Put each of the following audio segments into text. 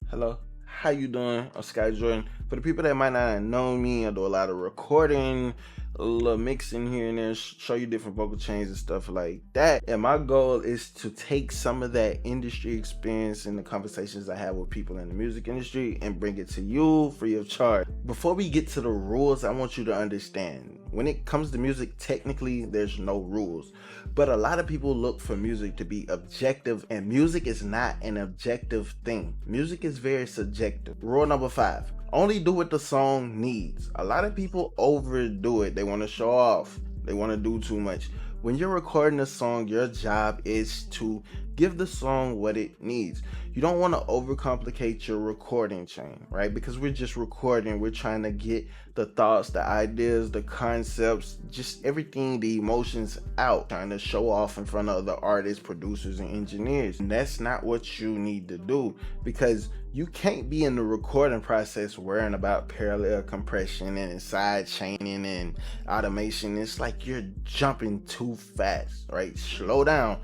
Hello, how you doing? I'm Sky Jordan. For the people that might not know me, I do a lot of recording, a little mixing here and there, show you different vocal chains and stuff like that. And my goal is to take some of that industry experience and the conversations I have with people in the music industry and bring it to you free of charge. Before we get to the rules, I want you to understand, when it comes to music, technically there's no rules. But a lot of people look for music to be objective, and music is not an objective thing. Music is very subjective. Rule number 5, only do what the song needs. A lot of people overdo it. They want to show off. They want to do too much. When you're recording a song, your job is to give the song what it needs. You don't want to overcomplicate your recording chain, right? Because we're just recording. We're trying to get the thoughts, the ideas, the concepts, just everything, the emotions out, trying to show off in front of the artists, producers, and engineers. And that's not what you need to do, because you can't be in the recording process worrying about parallel compression and side chaining and automation. It's like you're jumping too fast, right? Slow down,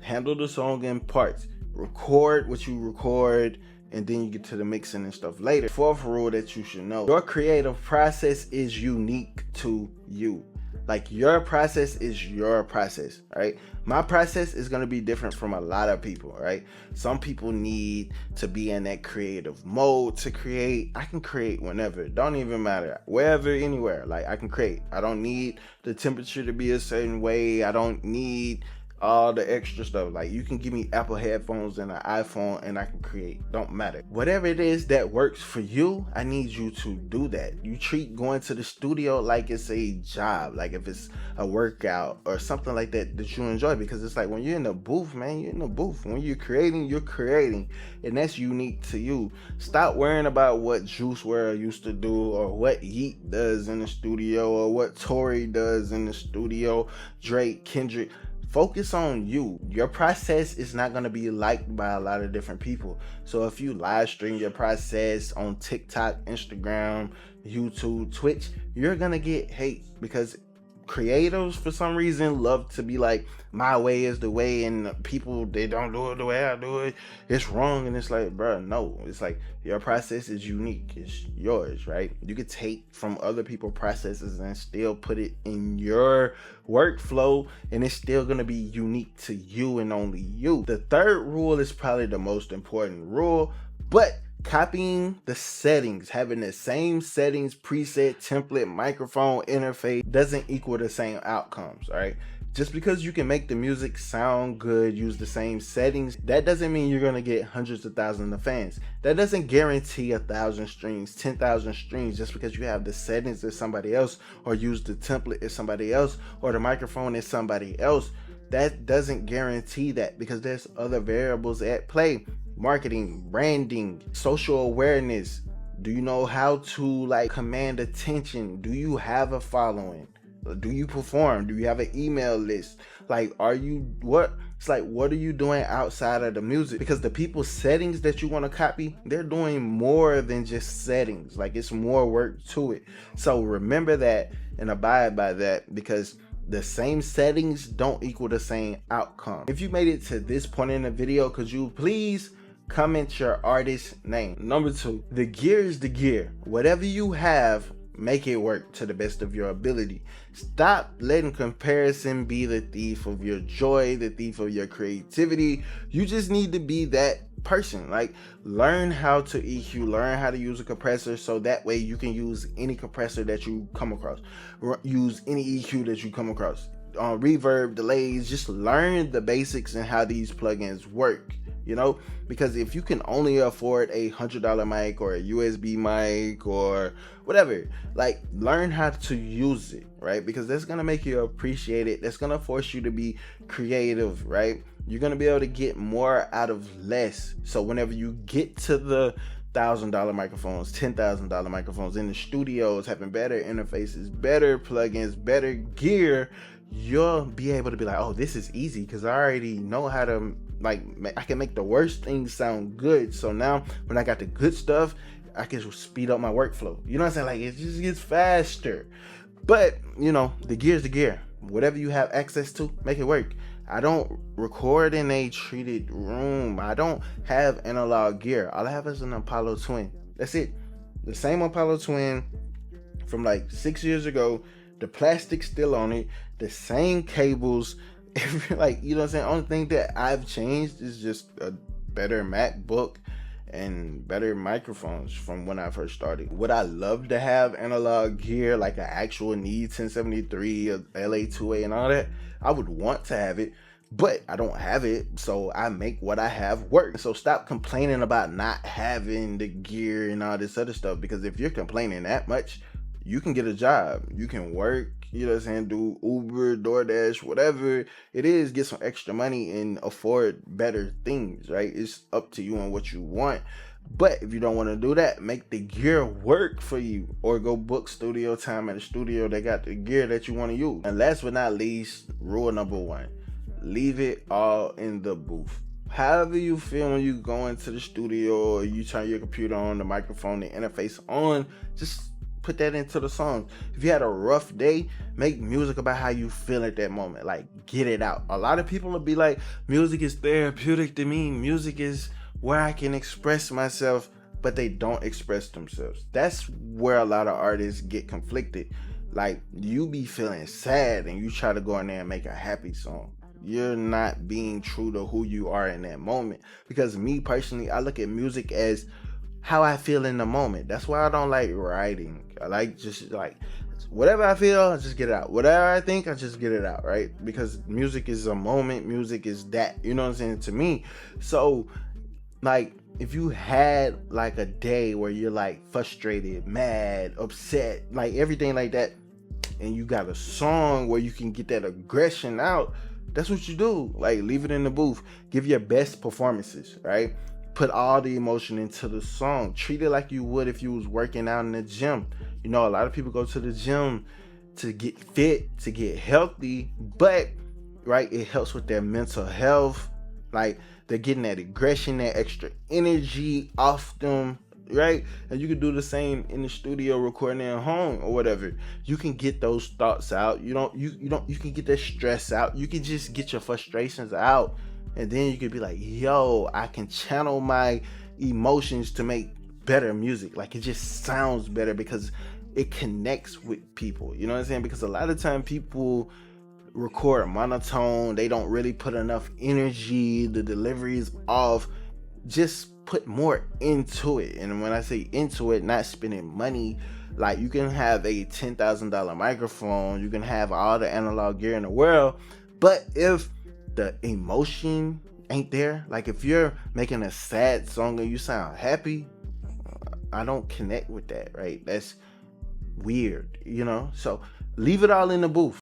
handle the song in parts, record what you record, and then you get to the mixing and stuff later. Fourth rule that you should know: your creative process is unique to you. Like, your process is your process, right? My process is going to be different from a lot of people, right? Some people need to be in that creative mode to create. I can create whenever. It don't even matter. Wherever, anywhere. Like, I can create. I don't need the temperature to be a certain way. I don't need all the extra stuff. Like, you can give me Apple headphones and an iPhone and I can create. Don't matter. Whatever it is that works for you, I need you to do that. You treat going to the studio like it's a job, like if it's a workout or something like that that you enjoy, because it's like when you're in the booth, man, you're in the booth. When you're creating, and that's unique to you. Stop worrying about what Juice WRLD used to do, or what Yeet does in the studio, or what Tory does in the studio, Drake, Kendrick. Focus on you. Your process is not going to be liked by a lot of different people. So if you live stream your process on TikTok, Instagram, YouTube, Twitch, you're going to get hate, because creators for some reason love to be like, my way is the way, and people, they don't do it the way I do it, it's wrong. And it's like, bro, no. It's like, your process is unique. It's yours, right? You could take from other people's processes and still put it in your workflow, and it's still going to be unique to you and only you. The third rule is probably the most important rule, but copying the settings, having the same settings, preset, template, microphone, interface, doesn't equal the same outcomes, right? Just because you can make the music sound good, use the same settings, that doesn't mean you're gonna get hundreds of thousands of fans. That doesn't guarantee 1,000 streams, 10,000 streams, just because you have the settings as somebody else, or use the template as somebody else, or the microphone as somebody else. That doesn't guarantee that, because there's other variables at play. Marketing, branding, social awareness. Do you know how to command attention? Do you have a following? Do you perform? Do you have an email list? What are you doing outside of the music? Because the people's settings that you want to copy, they're doing more than just settings. Like, it's more work to it. So remember that and abide by that, because the same settings don't equal the same outcome. If you made it to this point in the video, could you please comment your artist name? Number 2, the gear is the gear. Whatever you have, make it work to the best of your ability. Stop letting comparison be the thief of your joy, the thief of your creativity. You just need to be that person. Like, learn how to EQ, learn how to use a compressor, so that way you can use any compressor that you come across, use any EQ that you come across, reverb, delays. Just learn the basics and how these plugins work, you know, because if you can only afford a $100 mic or a USB mic or whatever, like, learn how to use it, right? Because that's gonna make you appreciate it. That's gonna force you to be creative, right? You're gonna be able to get more out of less. So whenever you get to the $1,000 microphones, $10,000 microphones in the studios, having better interfaces, better plugins, better gear, you'll be able to be like, oh, this is easy, because I already know how to, I can make the worst things sound good. So now when I got the good stuff, I can speed up my workflow. You know what I'm saying? Like, it just gets faster. But, you know, the gear is the gear. Whatever you have access to, make it work. I don't record in a treated room. I don't have analog gear. All I have is an Apollo Twin. That's it. The same Apollo Twin from like 6 years ago. The plastic's still on it. The same cables. Like, you know what I'm saying? Only thing that I've changed is just a better MacBook and better microphones from when I first started. Would I love to have analog gear, like an actual Need 1073, a LA2A and all that? I would want to have it, but I don't have it, so I make what I have work. So stop complaining about not having the gear and all this other stuff, because if you're complaining that much, you can get a job, you can work, you know what I'm saying, do Uber, DoorDash, whatever it is, get some extra money and afford better things, right? It's up to you on what you want. But if you don't want to do that, make the gear work for you, or go book studio time at a studio that got the gear that you want to use. And last but not least, rule number 1, leave it all in the booth. However you feel when you go into the studio, or you turn your computer on, the microphone, the interface on, just put that into the song. If you had a rough day, make music about how you feel at that moment. Like, get it out. A lot of people will be like, music is therapeutic to me. Music is where I can express myself, but they don't express themselves. That's where a lot of artists get conflicted. Like, you be feeling sad and you try to go in there and make a happy song. You're not being true to who you are in that moment. Because me personally, I look at music as how I feel in the moment. That's why I don't like writing. I like just like whatever I feel, I just get it out. Whatever I think, I just get it out, right? Because music is a moment, music is that, you know what I'm saying, to me. So like, if you had like a day where you're like frustrated, mad, upset, like everything like that, and you got a song where you can get that aggression out, that's what you do. Like, leave it in the booth. Give your best performances, right? Put all the emotion into the song. Treat it like you would if you was working out in the gym. You know, a lot of people go to the gym to get fit, to get healthy, but right, it helps with their mental health. Like, they're getting that aggression, that extra energy off them, right? And you can do the same in the studio, recording at home or whatever. You can get those thoughts out. You can get that stress out. You can just get your frustrations out. And then you could be like, yo, I can channel my emotions to make better music. Like, it just sounds better because it connects with people. You know what I'm saying? Because a lot of time people record monotone. They don't really put enough energy. The delivery is off. Just put more into it. And when I say into it, not spending money. Like, you can have a $10,000 microphone. You can have all the analog gear in the world. But if the emotion ain't there, like if you're making a sad song and you sound happy, I don't connect with that, right? That's weird, you know? So leave it all in the booth.